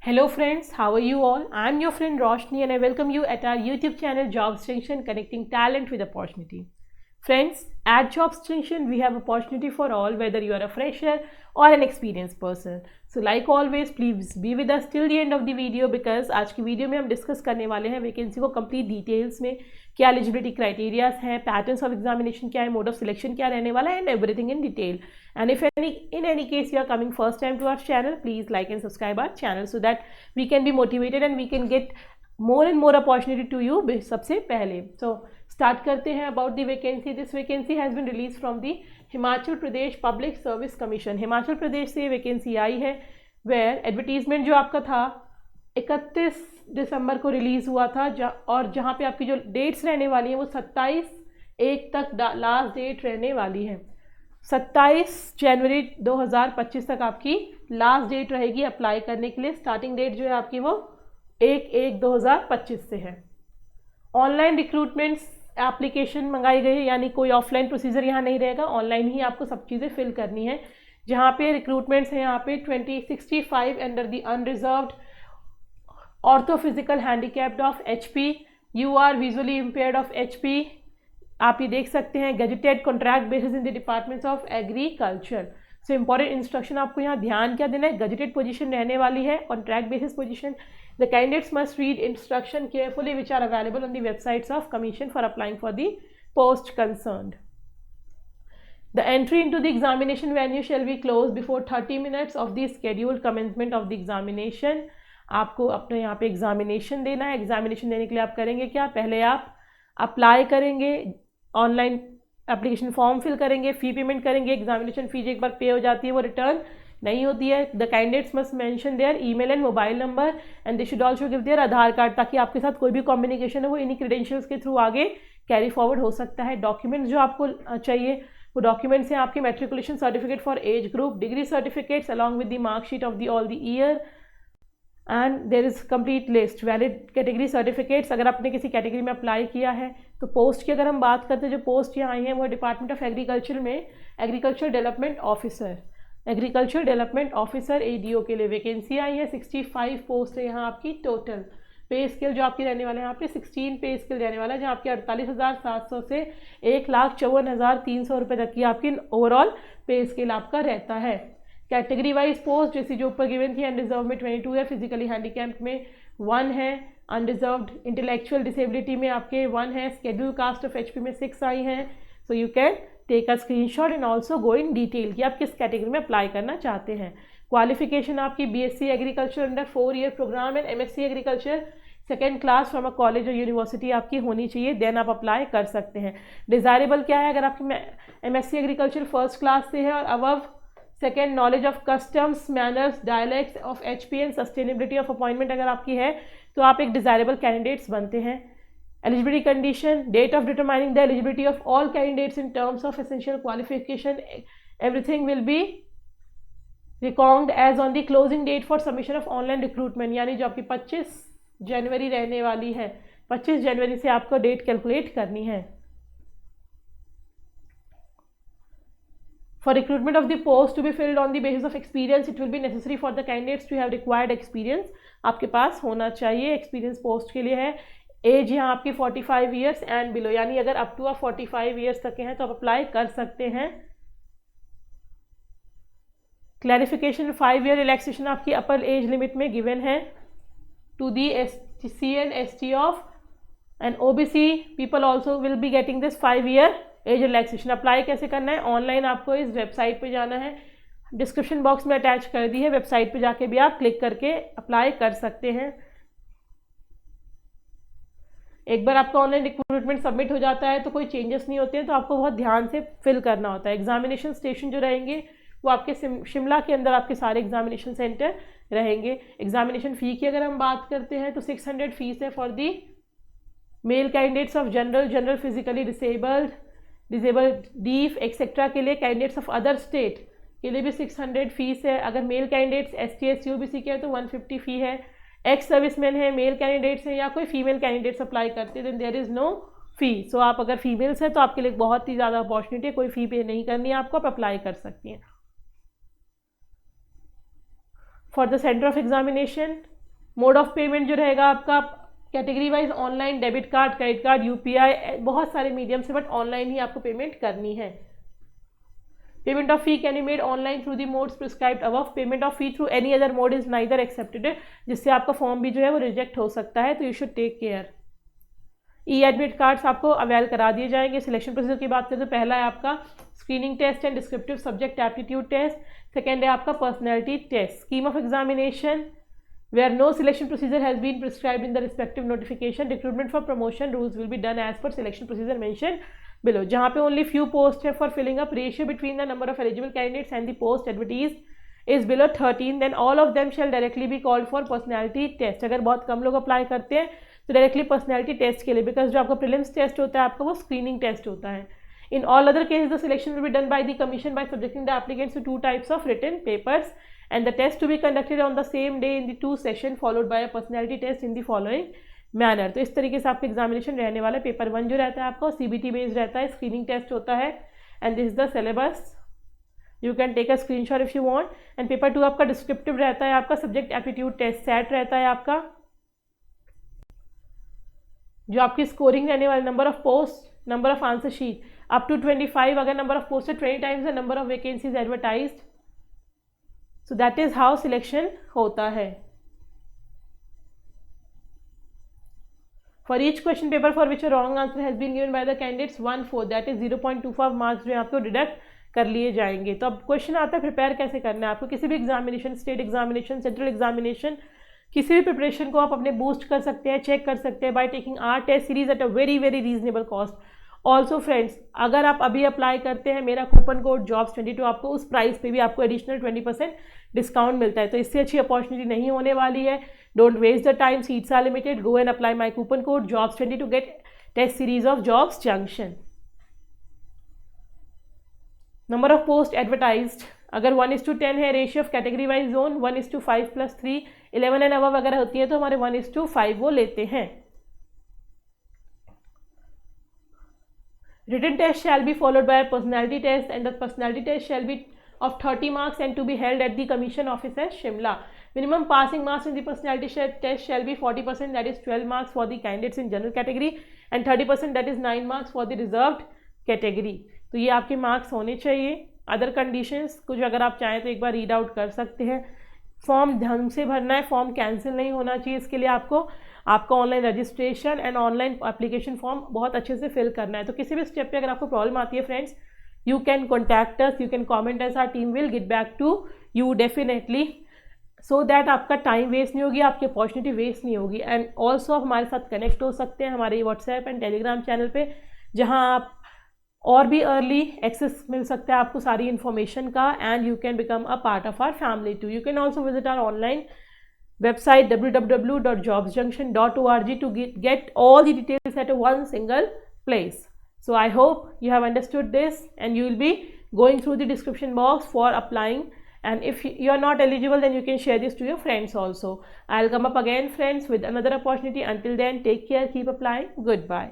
Hello friends, how are you all? I am your friend Roshni and I welcome you at our YouTube channel Jobs Junction, connecting talent with opportunity. Friends, at Jobs Junction we have opportunity for all, whether you are a fresher or an experienced person. So like always, please be with us till the end of the video because आज की video में हम discuss करने वाले हैं vacancy को complete details में, क्या एलिजिबिलिटी क्राइटेरियाज हैं, पैटर्न्स ऑफ एग्जामिनेशन क्या है, मोड ऑफ सिलेक्शन क्या रहने वाला है, and everything in detail. And if in any case you are coming first time to our channel, please like and subscribe our channel so that we can be motivated and we can get more and more opportunity to you सबसे पहले. So start करते हैं about the vacancy. This vacancy has been released from the Himachal Pradesh public service commission. Himachal Pradesh से vacancy आई है where advertisement जो आपका था 31 दिसंबर को रिलीज़ हुआ था और जहाँ पे आपकी जो डेट्स रहने वाली हैं वो 27/1 तक लास्ट डेट रहने वाली है. 27 जनवरी 2025 तक आपकी लास्ट डेट रहेगी अप्लाई करने के लिए. स्टार्टिंग डेट जो है आपकी वो 1/1/2025 से है. ऑनलाइन रिक्रूटमेंट्स एप्लीकेशन मंगाई गई है, यानी कोई ऑफलाइन प्रोसीजर यहाँ नहीं रहेगा, ऑनलाइन ही आपको सब चीज़ें फिल करनी है. जहाँ पे रिक्रूटमेंट्स हैं यहाँ पे 2065 under the unreserved orthophysical handicapped of HP, you are visually impaired of HP. आप ये देख सकते हैं gazetted contract basis in the departments of agriculture. So important instruction आपको यहाँ ध्यान क्या देना है, गजेटेड पोजीशन रहने वाली है, contract basis position. The candidates must read instruction carefully which are available on the websites of commission for applying for the post concerned. The entry into the examination venue shall be closed before 30 minutes of the scheduled commencement of the examination. आपको अपने यहाँ पे examination देना है. Examination देने के लिए आप करेंगे क्या, पहले आप अप्लाई करेंगे, ऑनलाइन एप्लीकेशन फॉर्म फिल करेंगे, फ़ी पेमेंट करेंगे. एग्जामिनेशन फ़ीस एक बार पे हो जाती है वो रिटर्न नहीं होती है. The candidates must mention there email and mobile number and they should also give their Aadhaar card, ताकि आपके साथ कोई भी कम्युनिकेशन है वो इन्हीं क्रेडेंशियल्स के थ्रू आगे कैरी फॉरवर्ड हो सकता है. डॉक्यूमेंट्स जो आपको चाहिए वो डॉक्यूमेंट्स हैं आपके matriculation certificate for age group, degree certificates along with the marksheet of the all the year and there is complete list valid category certificates. अगर आपने किसी कैटेगरी में अप्लाई किया है तो पोस्ट की अगर हम बात करते हैं, जो पोस्ट यहाँ आई हैं वो डिपार्टमेंट ऑफ एग्रीकल्चर में एग्रीकल्चर डेवलपमेंट ऑफिसर ADO के लिए वैकेंसी आई है. 65 पोस्ट है यहाँ आपकी टोटल. पे स्केल जो आपकी रहने वाले हैं यहाँ पे 16 पे स्केल रहने वाला है, जहाँ आपकी 48,700 से 1,54,300 रुपये तक की आपकी ओवरऑल पे स्केल आपका रहता है. कैटेगरी वाइज पोस्ट जैसी जो ऊपर गिवन थी, अनरिजर्व में 22 है, फिजिकली हैंडीकैप्ड में 1 है, अनरिजर्व्ड इंटेलेक्चुअल डिसेबिलिटी में आपके 1 है, स्केड्यूल कास्ट ऑफ HP में 6 आई हैं. So you can take a screenshot and also go in detail कि आप किस कैटेगरी में अप्लाई करना चाहते हैं. क्वालिफिकेशन आपकी BSc agriculture under 4 year programme and MSc agriculture second class from a college और यूनिवर्सिटी आपकी होनी चाहिए, देन आप अप्लाई कर सकते हैं. डिज़ायरेबल क्या है, अगर आपकी MSc एग्रीकल्चर फर्स्ट क्लास से है और above second knowledge of customs manners dialects of HP and sustainability of appointment अगर आपकी है तो आप एक डिज़ायरेबल कैंडिडेट्स बनते हैं. Eligibility condition, date of determining the eligibility of all candidates in terms of essential qualification, everything will be record as on the closing date for submission of online recruitment, यानी जो आपकी 25 जनवरी रहने वाली है, 25 जनवरी से आपको डेट कैलकुलेट करनी है. For recruitment of the post to be filled on the basis of experience, it will be necessary for the candidates to have required experience. आपके पास होना चाहिए एक्सपीरियंस पोस्ट के लिए है. एज यहाँ आपकी 45 ईयर्स एंड बिलो, यानी अगर अप टू आप 45 ईयर्स तक के हैं तो आप अप्लाई कर सकते हैं. क्लैरिफिकेशन, 5 ईयर रिलैक्सेशन आपकी अपर एज लिमिट में गिवन है to the SC and ST of and OBC people also will be getting this 5 year age relaxation. Apply कैसे करना है, ऑनलाइन आपको इस वेबसाइट पे जाना है, डिस्क्रिप्शन बॉक्स में अटैच कर दी है, वेबसाइट पे जाके भी आप क्लिक करके अप्लाई कर सकते हैं. एक बार आपका ऑनलाइन रिक्रूटमेंट सबमिट हो जाता है तो कोई चेंजेस नहीं होते हैं, तो आपको बहुत ध्यान से फिल करना होता है. एग्जामिनेशन स्टेशन जो रहेंगे वो आपके शिमला के अंदर आपके सारे एग्जामिनेशन सेंटर रहेंगे. एग्जामिनेशन फ़ी की अगर हम बात करते हैं तो 600 फीस है for the male candidates of general physically disabled deaf etcetera के लिए. कैंडिडेट्स ऑफ अदर स्टेट के लिए भी 600 फीस है. अगर male candidates ST SC OBC के हैं तो 150 फ़ी है. एक्स सर्विसमैन है, मेल कैंडिडेट्स हैं या कोई फीमेल कैंडिडेट्स अप्लाई करते हैं देन देयर इज़ नो फ़ी. सो आप अगर फीमेल्स हैं तो आपके लिए बहुत ही ज़्यादा अपॉर्चुनिटी है, कोई फ़ी पे नहीं करनी है आपको, आप अप्लाई कर सकती हैं. For the centre of examination mode of payment जो रहेगा आपका category wise online, debit card, credit card, UPI, बहुत सारे मीडियम से, बट ऑनलाइन ही आपको पेमेंट करनी है। Payment of fee can be made online through the modes prescribed above. Payment of fee through any other mode is neither accepted, जिससे आपका form भी जो है वो रिजेक्ट हो सकता है, तो you should take care. E admit cards आपको अवेल करा दिए जाएंगे। सिलेक्शन प्रोसीजर की बात करें तो पहला है आपका screening test and descriptive subject aptitude test, second है आपका personality test. Scheme of examination, where no selection procedure has been prescribed in the respective notification, recruitment for promotion rules will be done as per selection procedure mentioned below। जहाँ पे only few posts है for filling up, ratio between the number of eligible candidates and the post advertised is below 13, then all of them shall directly be called for personality test। अगर बहुत कम लोग apply करते हैं तो directly personality test के लिए, because जो आपका प्रीलिम्स टेस्ट होता है आपका वो स्क्रीनिंग टेस्ट होता है। In all other cases, the selection will be done by the commission by subjecting the applicants to 2 types of written papers, and the test to be conducted on the same day in the 2 sessions followed by a personality test in the following manner। तो इस तरीके से आपका examination रहने वाला है। Paper 1 जो रहता है आपका CBT बेस्ड रहता है, स्क्रीनिंग टेस्ट होता है, and this is the syllabus, you can take a screenshot if you want. And paper 2 आपका डिस्क्रिप्टिव रहता है, आपका सब्जेक्ट एप्टीट्यूड टेस्ट सेट रहता है आपका, जो आपकी स्कोरिंग रहने वाली, number of post, number of answer sheet up to 25, अगर नंबर ऑफ पोस्ट है 20 times the number of vacancies advertised. So that is how selection होता है। For each question paper for which a wrong answer has been given by the candidates 1/4, that is 0.25 marks जो आपको deduct कर लिए जाएंगे। तो अब क्वेश्चन आता है प्रिपेयर कैसे करना है आपको। किसी भी examination, state examination, central examination, किसी भी प्रिपरेशन को आप अपने बूस्ट कर सकते हैं, चेक कर सकते हैं by taking our test series at a very very reasonable cost. Also friends, अगर आप अभी अप्लाई करते हैं मेरा कूपन कोड jobs22, आपको उस प्राइस पे भी आपको एडिशनल 20% डिस्काउंट मिलता है। तो इससे अच्छी अपॉर्चुनिटी नहीं होने वाली है। Don't waste the time, seats are limited, go and apply my coupon code jobs20 to get test series of Jobs Junction. Number of post advertised, अगर 1:10 है, ratio of category wise zone 1:5 + 3, 11 and above अगर होती है तो हमारे 1:5 वो लेते हैं। Written test shall be followed by a personality test, and the personality test shall be of 30 marks and to be held at the Commission Office at Shimla. Minimum passing marks in the personality test shall be 40%, that is 12 marks for the candidates in general category, and 30%, that is 9 marks for the reserved category। तो ये आपके marks होने चाहिए। Other conditions कुछ अगर आप चाहें तो एक बार रीड आउट कर सकते हैं। फॉर्म ढंग से भरना है, फॉर्म कैंसिल नहीं होना चाहिए। इसके लिए आपका online registration and online application form बहुत अच्छे से फिल करना है। तो किसी भी स्टेप पे अगर आपको प्रॉब्लम आती है friends, you can contact us, you can comment us, our team will get back to you definitely, so that आपका टाइम वेस्ट नहीं होगी, आपकी अपॉर्चुनिटी वेस्ट नहीं होगी। एंड ऑल्सो आप हमारे साथ कनेक्ट हो सकते हैं हमारे व्हाट्सएप एंड टेलीग्राम चैनल पे, जहाँ आप और भी अर्ली एक्सेस मिल सकता है आपको सारी इन्फॉर्मेशन का, and you can become a part of our family too. You can also visit our online website www.jobsjunction.org to get all the details at one single place. So I hope you have understood this, and you will be going through the description box for applying, and if you are not eligible then you can share this to your friends also. I'll come up again friends with another opportunity. Until then, take care, keep applying, goodbye.